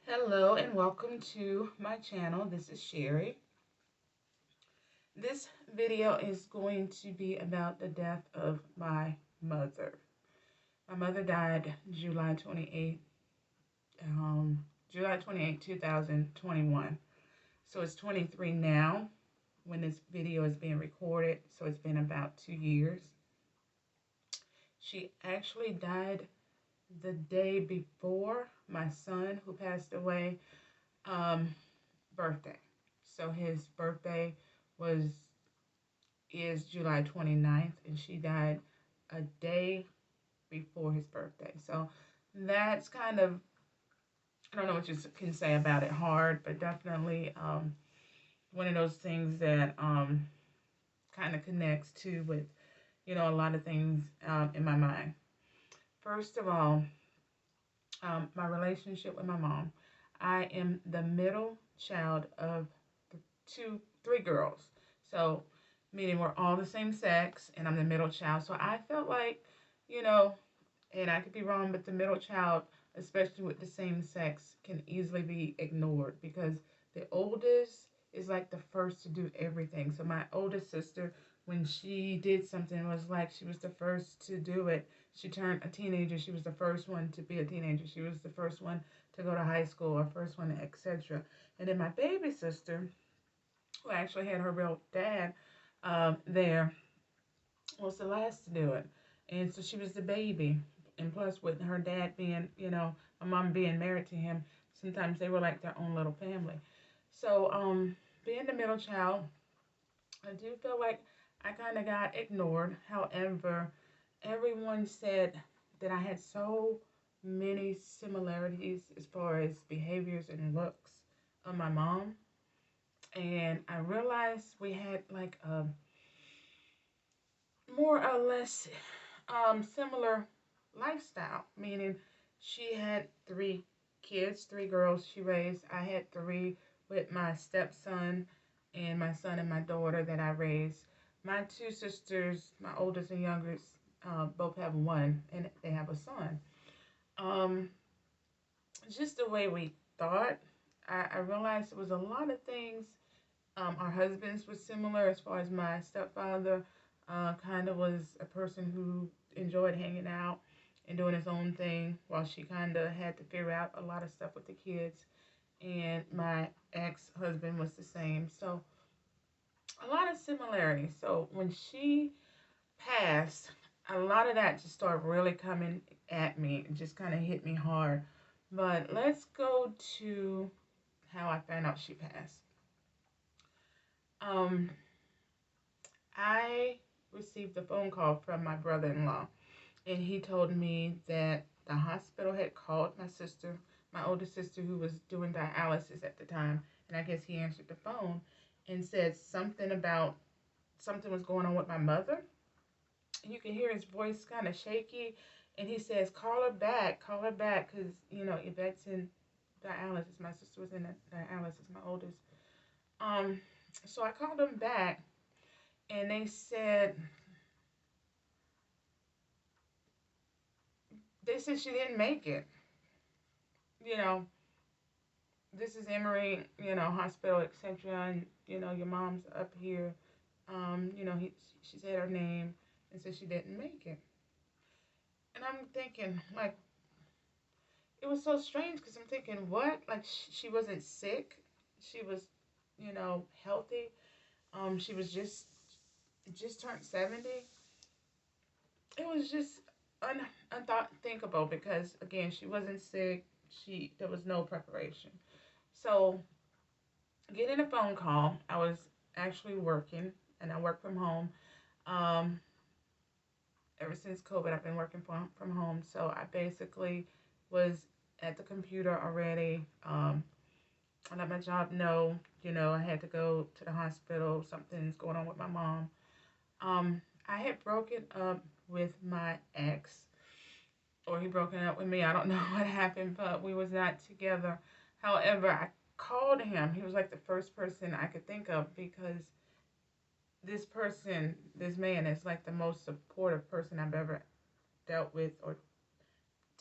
Hello and welcome to my channel. This is Sherry. This video is going to be about the death of my mother. My mother died July 28, 2021. So it's 23 now when this video is being recorded. So it's been about 2 years. She actually died the day before my son, who passed away, birthday. So his birthday was is July 29th, and she died a day before his birthday. So that's kind of, I don't know what you can say about it, hard, but definitely one of those things that kind of connects to with, a lot of things in my mind. First of all, my relationship with my mom. I am the middle child of three girls. So, meaning we're all the same sex, and I'm the middle child. So I felt like, you know, and I could be wrong, but the middle child, especially with the same sex, can easily be ignored because the oldest is like the first to do everything. So my oldest sister, when she did something, it was like she was the first to do it. She turned a teenager. She was the first one to be a teenager. She was the first one to go to high school, or first one, etc. And then my baby sister, who actually had her real dad there, was the last to do it. And so she was the baby. And plus, with her dad being, my mom being married to him, sometimes they were like their own little family. So, being the middle child, I do feel like I kind of got ignored. However, everyone said that I had so many similarities as far as behaviors and looks of my mom. And I realized we had like a more or less similar lifestyle, meaning she had three kids, three girls she raised. I had three with my stepson and my son and my daughter that I raised. My two sisters, my oldest and youngest, both have one, and they have a son. Um, just the way we thought, I realized it was a lot of things. Our husbands were similar as far as my stepfather kind of was a person who enjoyed hanging out and doing his own thing, while she kind of had to figure out a lot of stuff with the kids. And my ex-husband was the same. So a lot of similarities. So when she passed, a lot of that just started really coming at me. It just kind of hit me hard. But let's go to how I found out she passed. Um, I received a phone call from my brother-in-law, and he told me that the hospital had called my sister, my older sister, who was doing dialysis at the time, and I guess he answered the phone and said something about something was going on with my mother. You can hear his voice kind of shaky, and he says, call her back, because, Yvette's in dialysis. My sister was in dialysis, my oldest. So I called them back, and they said she didn't make it. You know, this is Emory, hospital, etc. And, your mom's up here. She said her name and said she didn't make it. And I'm thinking, like, it was so strange because I'm thinking, what? Like, she wasn't sick. She was, healthy. She was just turned 70. It was just unthinkable because, again, she wasn't sick. There was no preparation. So, getting a phone call, I was actually working, and I work from home. Um, Ever since COVID, I've been working from home. So I basically was at the computer already. I let my job know, I had to go to the hospital. Something's going on with my mom. I had broken up with my ex, or he broken up with me. I don't know what happened, but we was not together. However, I called him. He was like the first person I could think of, because this man is like the most supportive person I've ever dealt with, or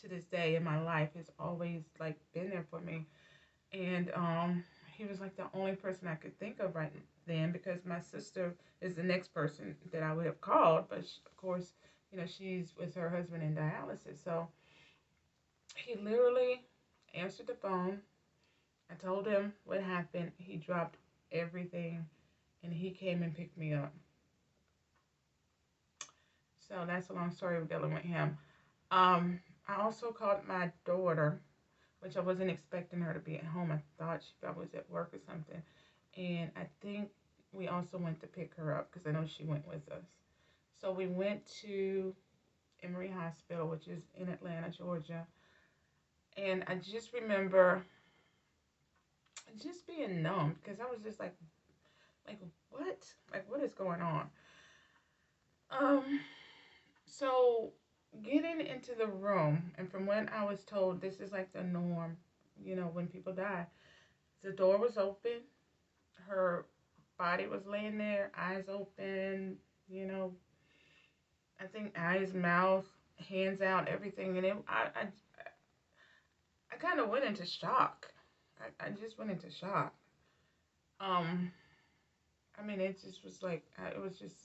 to this day in my life, has always like been there for me. And he was like the only person I could think of right then, because my sister is the next person that I would have called, but of course, she's with her husband in dialysis. So he literally answered the phone. I told him what happened. He dropped everything and he came and picked me up. So that's a long story of dealing with him. I also called my daughter, which I wasn't expecting her to be at home. I thought she probably was at work or something. And I think we also went to pick her up because I know she went with us. So we went to Emory Hospital, which is in Atlanta, Georgia. And I just remember just being numb because I was just like what? Like what is going on? Um, so getting into the room, and from when I was told this is like the norm, when people die, the door was open, her body was laying there, eyes open, you know, I think eyes, mouth, hands out, everything, and I kind of went into shock. I just went into shock. Um, I mean, it just was like it was just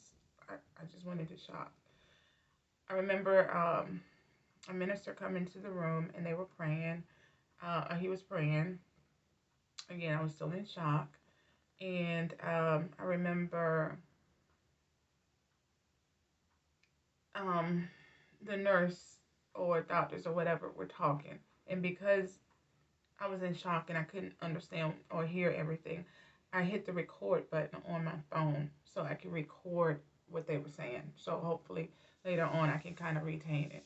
I just went into shock. I remember a minister come into the room and they were praying. He was praying. Again, I was still in shock. And I remember um, the nurse or doctors or whatever were talking. And because I was in shock and I couldn't understand or hear everything, I hit the record button on my phone so I could record what they were saying. So hopefully later on I can kind of retain it.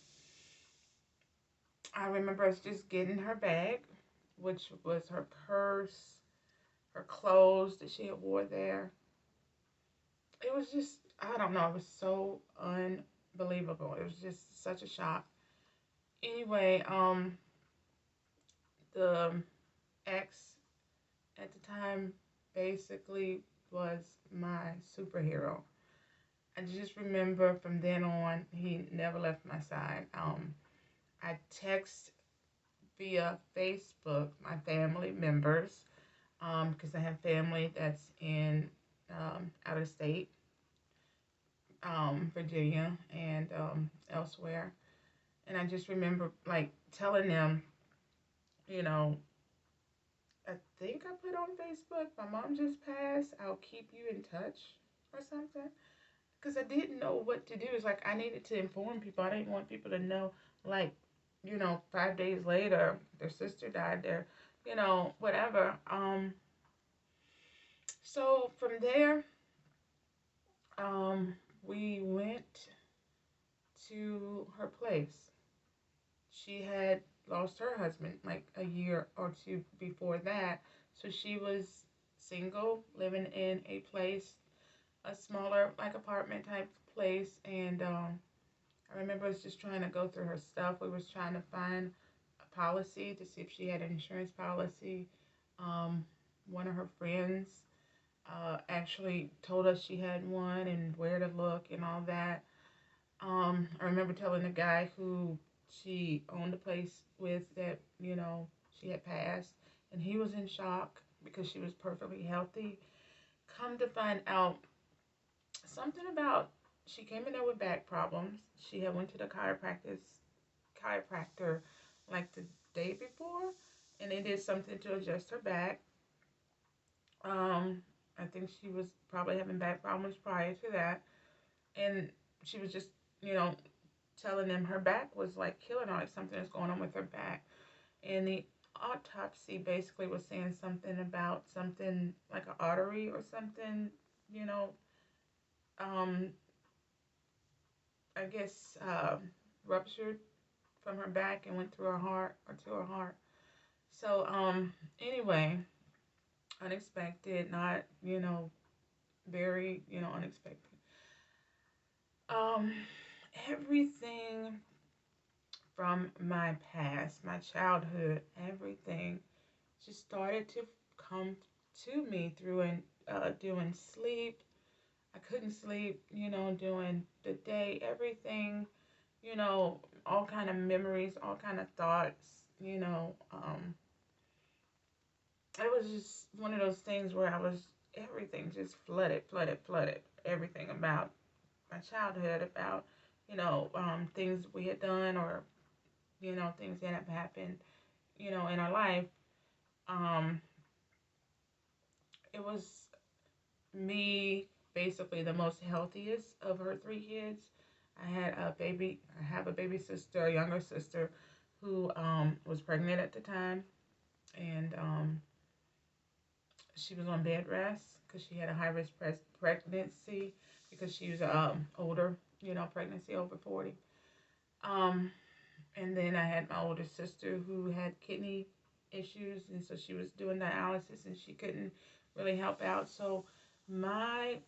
I remember us just getting her bag, which was her purse, her clothes that she had wore there. It was just, I don't know, it was so unbelievable. It was just such a shock. Anyway, the ex at the time basically was my superhero. I just remember from then on, he never left my side. I text via Facebook my family members because I have family that's in out of state, Virginia and elsewhere. And I just remember like telling them, you know, I think I put on Facebook, my mom just passed. I'll keep you in touch or something. Because I didn't know what to do. It's like I needed to inform people. I didn't want people to know, like, 5 days later, their sister died, whatever. So from there, we went to her place. She had lost her husband like a year or two before that. So she was single, living in a place, a smaller, like apartment type place. And I remember us just trying to go through her stuff. We was trying to find a policy to see if she had an insurance policy. One of her friends actually told us she had one and where to look and all that. I remember telling the guy who she owned the place with that, she had passed, and he was in shock because she was perfectly healthy. Come to find out, something about she came in there with back problems. She had went to the chiropractor like the day before, and they did something to adjust her back. I think she was probably having back problems prior to that, and she was just, you know, telling them her back was like killing her, like something is going on with her back. And the autopsy basically was saying something about something like an artery or something, you know, um, I guess ruptured from her back and went through her heart or to her heart. So anyway, unexpected, not, very, unexpected. Um, everything from my past, my childhood, everything just started to come to me through doing sleep. I couldn't sleep, during the day, everything, all kind of memories, all kind of thoughts, it was just one of those things where I was everything just flooded, everything about my childhood, about things we had done, or things that have happened in our life. Um, it was me, basically the most healthiest of her three kids. I have a baby sister, a younger sister, who was pregnant at the time, and she was on bed rest because she had a high risk pregnancy, because she was older, pregnancy over 40. Um, and then I had my older sister who had kidney issues, and so she was doing dialysis and she couldn't really help out. So my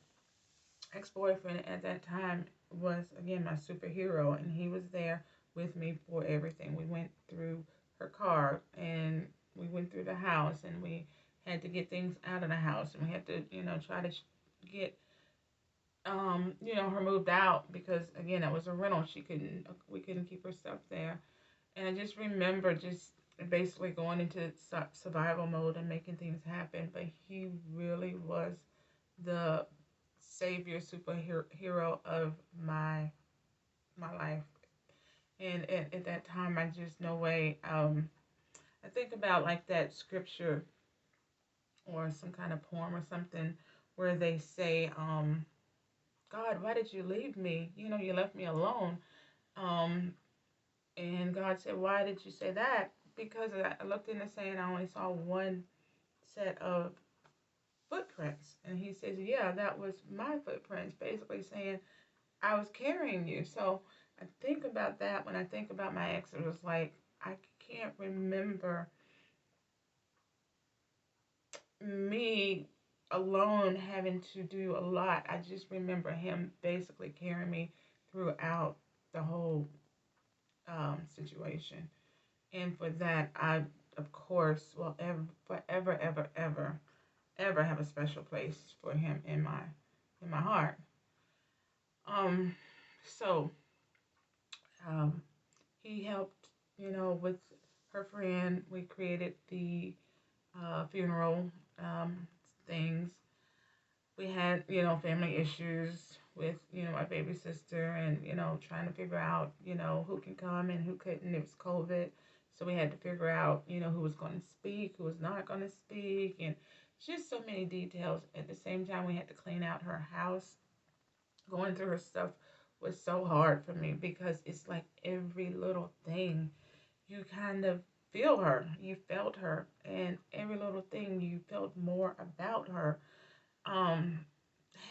ex-boyfriend at that time was, again, my superhero, and he was there with me for everything. We went through her car, and we went through the house, and we had to get things out of the house, and we had to try to get her moved out, because again, that was a rental. We couldn't keep her stuff there. And I just remember just basically going into survival mode and making things happen. But he really was the savior, superhero of my life. And at that time, I just, no way. I think about like that scripture or some kind of poem or something where they say, God, why did you leave me? You left me alone. Um, and God said, why did you say that? Because I looked in the sand, I only saw one set of footprints. And he says, yeah, that was my footprints, basically saying I was carrying you. So I think about that when I think about my ex. It was like, I can't remember me alone having to do a lot. I just remember him basically carrying me throughout the whole situation. And for that, I, of course, will forever, ever have a special place for him in my heart. Um, so um, he helped, with her friend. We created the funeral things. We had, family issues with, my baby sister, and, trying to figure out, who can come and who couldn't. It was COVID. So we had to figure out, who was going to speak, who was not going to speak, and just so many details. At the same time, we had to clean out her house. Going through her stuff was so hard for me, because it's like every little thing you kind of feel her. You felt her, and every little thing you felt more about her. um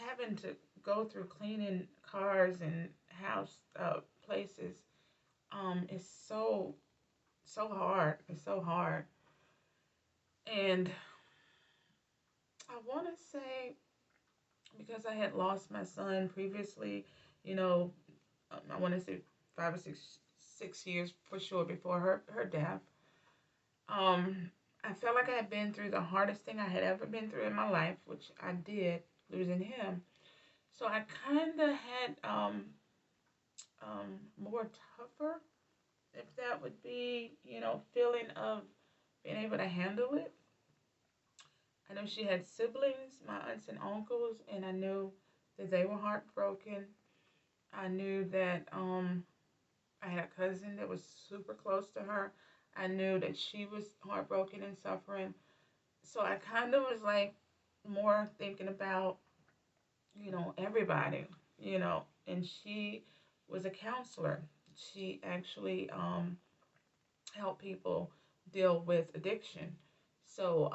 Having to go through cleaning cars and house places is so hard. It's so hard. And I want to say, because I had lost my son previously, you know I want to say 5 or 6 years for sure before her death. I felt like I had been through the hardest thing I had ever been through in my life, which I did, losing him. So I kind of had more tougher, if that would be, feeling of being able to handle it. I know she had siblings, my aunts and uncles, and I knew that they were heartbroken. I knew that I had a cousin that was super close to her. I knew that she was heartbroken and suffering. So I kind of was like more thinking about, everybody, and she was a counselor. She actually helped people deal with addiction. So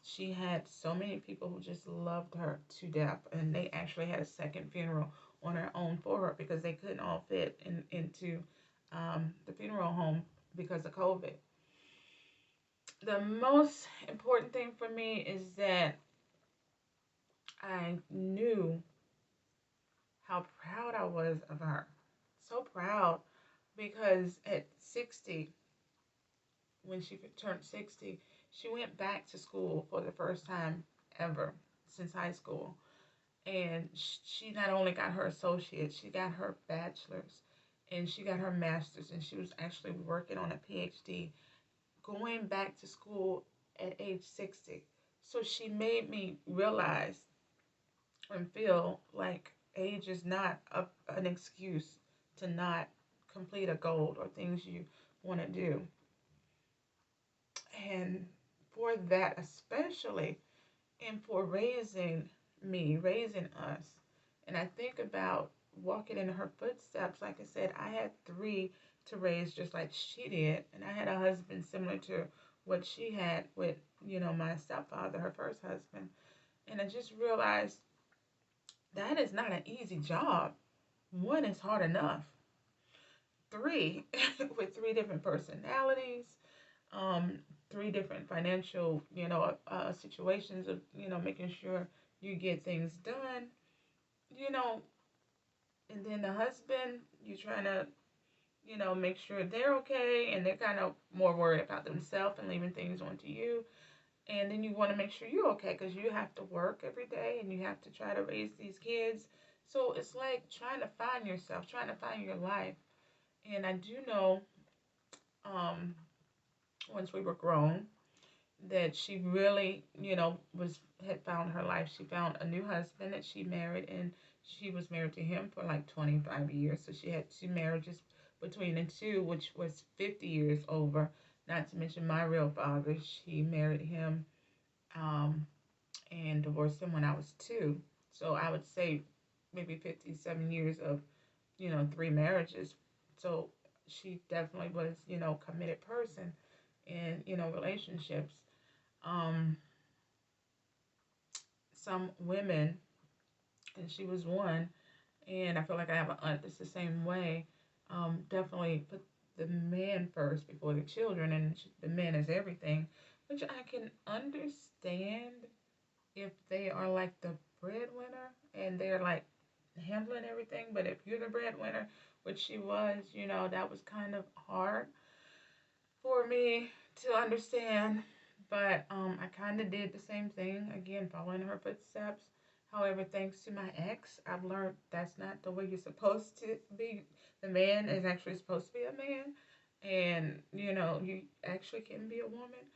she had so many people who just loved her to death, and they actually had a second funeral on her own for her, because they couldn't all fit into the funeral home because of COVID. The most important thing for me is that I knew how proud I was of her. So proud, because at 60, when she turned 60, she went back to school for the first time ever since high school. And she not only got her associates, she got her bachelor's, and she got her master's, and she was actually working on a PhD. Going back to school at age 60. So she made me realize and feel like age is not an excuse to not complete a goal or things you want to do. And for that, especially, and for raising me, raising us. And I think about walking in her footsteps. Like I said, I had three to raise just like she did. And I had a husband similar to what she had with, my stepfather, her first husband. And I just realized that is not an easy job. One is hard enough. Three, with three different personalities, um, three different financial, situations of, making sure you get things done, you know, and then the husband, you trying to, make sure they're okay and they're kind of more worried about themselves and leaving things onto you. And then you want to make sure you're okay because you have to work every day and you have to try to raise these kids. So it's like trying to find yourself, trying to find your life. And I do know, um, once we were grown, that she really, was had found her life. She found a new husband that she married, and she was married to him for like 25 years. So she had two marriages between the two, which was 50 years over. Not to mention my real father. She married him, um, and divorced him when I was two. So I would say maybe 57 years of, three marriages. So she definitely was, committed person in, relationships. Um, some women, and she was one, and I feel like I have an aunt that's the same way. Definitely put the man first before the children, and the man is everything, which I can understand if they are like the breadwinner and they're like handling everything. But if you're the breadwinner, which she was, that was kind of hard for me to understand. But I kind of did the same thing, again, following her footsteps. However, thanks to my ex, I've learned that's not the way you're supposed to be. The man is actually supposed to be a man, and you actually can be a woman.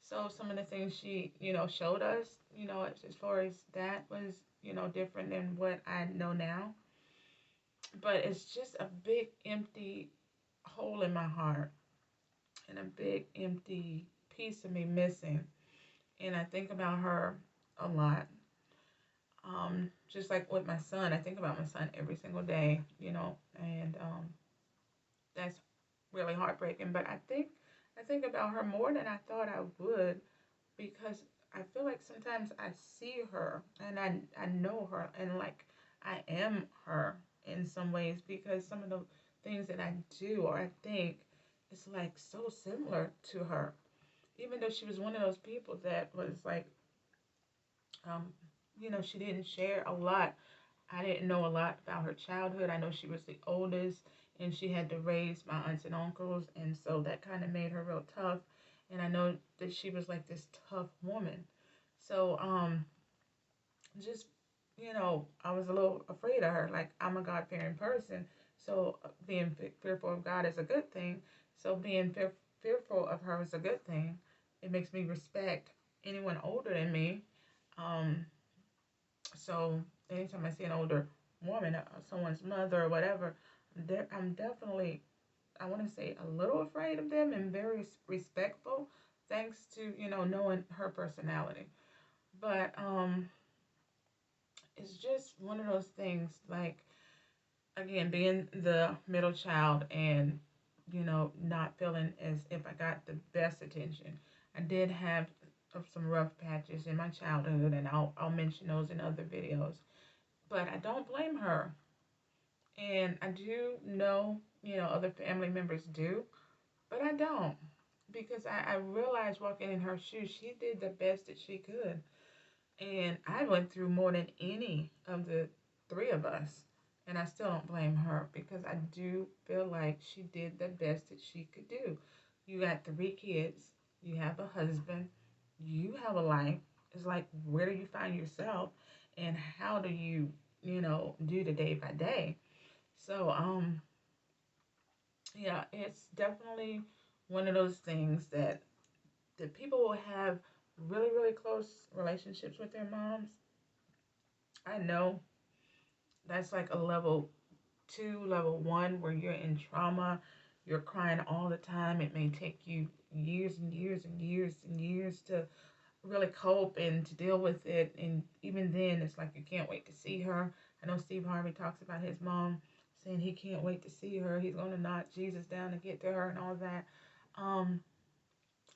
So some of the things she, showed us, as far as that was, different than what I know now. But it's just a big empty hole in my heart and a big empty piece of me missing. And I think about her a lot. Just like with my son, I think about my son every single day, and that's really heartbreaking. But I think about her more than I thought I would, because I feel like sometimes I see her and I know her, and like I am her in some ways, because some of the things that I do or I think is like so similar to her. Even though she was one of those people that was like, um, she didn't share a lot. I didn't know a lot about her childhood. I know she was the oldest and she had to raise my aunts and uncles, and so that kind of made her real tough. And I know that she was like this tough woman. So, just, I was a little afraid of her. Like, I'm a God fearing person. So, being fearful of God is a good thing. So, being fearful of her is a good thing. It makes me respect anyone older than me. Um, so anytime I see an older woman, someone's mother or whatever, I'm definitely, I want to say, a little afraid of them and very respectful, thanks to, knowing her personality. But it's just one of those things, like, again, being the middle child and, not feeling as if I got the best attention. I did have some rough patches in my childhood, and I'll mention those in other videos. But I don't blame her. And I do know, other family members do, but I don't. Because I realized walking in her shoes, she did the best that she could. And I went through more than any of the three of us. And I still don't blame her, because I do feel like she did the best that she could do. You got three kids, you have a husband, you have a life. It's like, where do you find yourself? And how do you, do the day by day? So, yeah, it's definitely one of those things that the people who have really, really close relationships with their moms, I know that's like a level two, level one, where you're in trauma, you're crying all the time. It may take you years and years and years and years to really cope and to deal with it. And even then, it's like you can't wait to see her. I know Steve Harvey talks about his mom saying he can't wait to see her. He's going to knock Jesus down to get to her and all that. Um,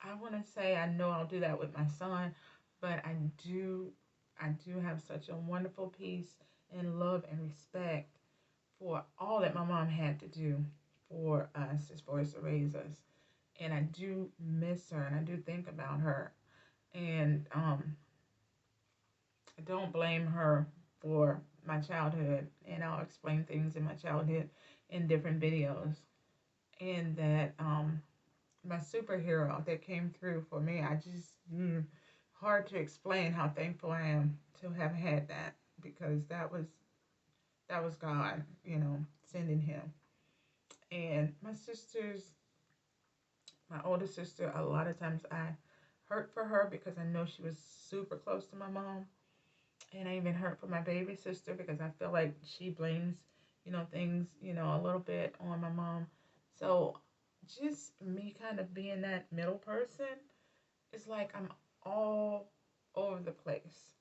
I want to say I know I'll do that with my son, but I do have such a wonderful peace and love and respect for all that my mom had to do for us as far as to raise us. And I do miss her and I do think about her. And I don't blame her for my childhood. And I'll explain things in my childhood in different videos. And that my superhero that came through for me, I just, hard to explain how thankful I am to have had that, because that was God, sending him. And my sisters, my older sister, a lot of times I hurt for her because I know she was super close to my mom. And I even hurt for my baby sister because I feel like she blames, things, a little bit on my mom. So just me kind of being that middle person, it's like I'm all over the place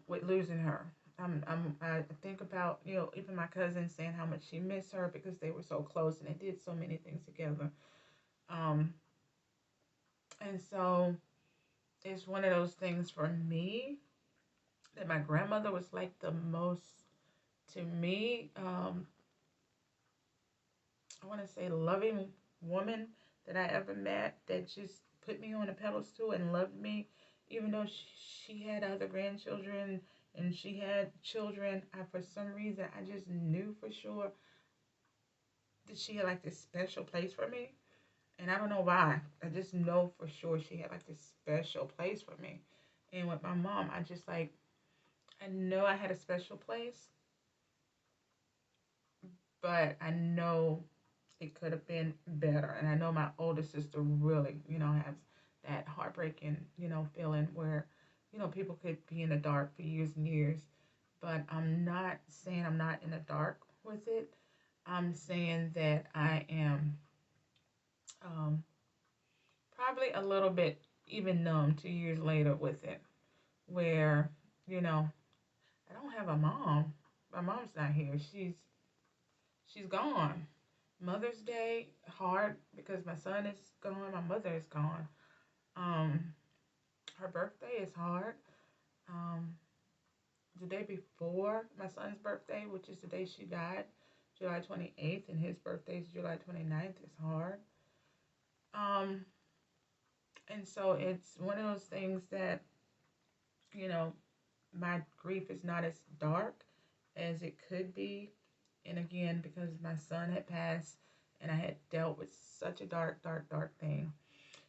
with losing her. I think about, even my cousin saying how much she missed her because they were so close and they did so many things together. Um, and so it's one of those things for me that my grandmother was like the most, to me, I want to say loving woman that I ever met, that just put me on a pedestal and loved me, even though she had other grandchildren and she had children. For some reason, I just knew for sure that she had like this special place for me. And I don't know why. I just know for sure she had like this special place for me. And with my mom, I just like, I know I had a special place, but I know it could have been better. And I know my older sister really, has that heartbreaking, feeling where, people could be in the dark for years and years. But I'm not saying I'm not in the dark with it. I'm saying that I am probably a little bit even numb 2 years later with it, where, you know, I don't have a mom. My mom's not here. She's gone. Mother's Day hard because my son is gone. My mother is gone. Um, Her birthday is hard. Um, the day before my son's birthday, which is the day she died, July 28th, and his birthday is July 29th, is hard. Um, and so it's one of those things that, you know, my grief is not as dark as it could be. And again, because my son had passed and I had dealt with such a dark, dark, dark thing.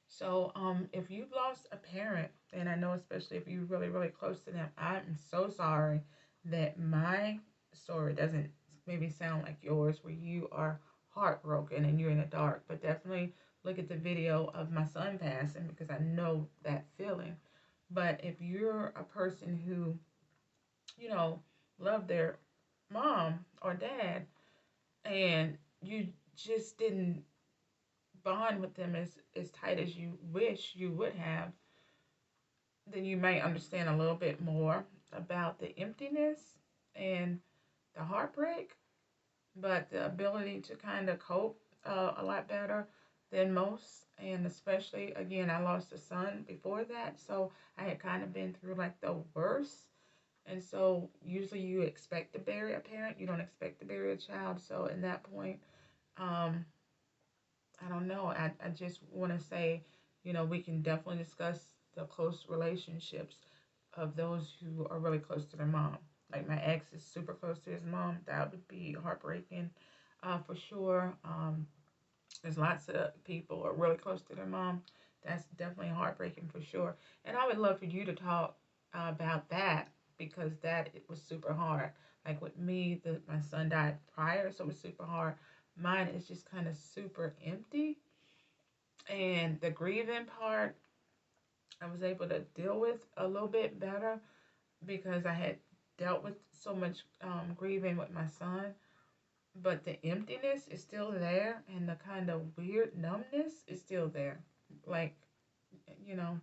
So, if you've lost a parent, and I know especially if you're really, really close to them, I'm so sorry that my story doesn't maybe sound like yours, where you are heartbroken and you're in the dark. But definitely look at the video of my son passing, because I know that feeling. But if you're a person who, you know, loved their mom or dad, and you just didn't bond with them as tight as you wish you would have, then you might understand a little bit more about the emptiness and the heartbreak, but the ability to kind of cope a lot better than most. And especially, again, I lost a son before that, so I had kind of been through like the worst. And so usually you expect to bury a parent, you don't expect to bury a child. So in that point, um, I don't know. I just want to say, we can definitely discuss the close relationships of those who are really close to their mom. Like my ex is super close to his mom. That would be heartbreaking, for sure. There's lots of people who are really close to their mom. That's definitely heartbreaking for sure. And I would love for you to talk about that, because that it was super hard. Like with me, my son died prior, so it was super hard. Mine is just kind of super empty. And the grieving part, I was able to deal with a little bit better because I had dealt with so much grieving with my son. But the emptiness is still there, and the kind of weird numbness is still there. Like, you know,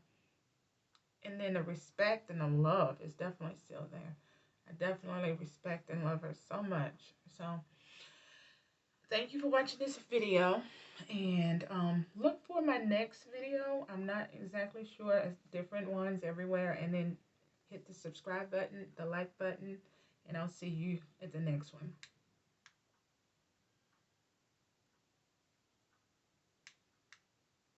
and then the respect and the love is definitely still there. I definitely respect and love her so much. So thank you for watching this video, and look for my next video. I'm not exactly sure. It's different ones everywhere. And then hit the subscribe button, the like button, and I'll see you at the next one.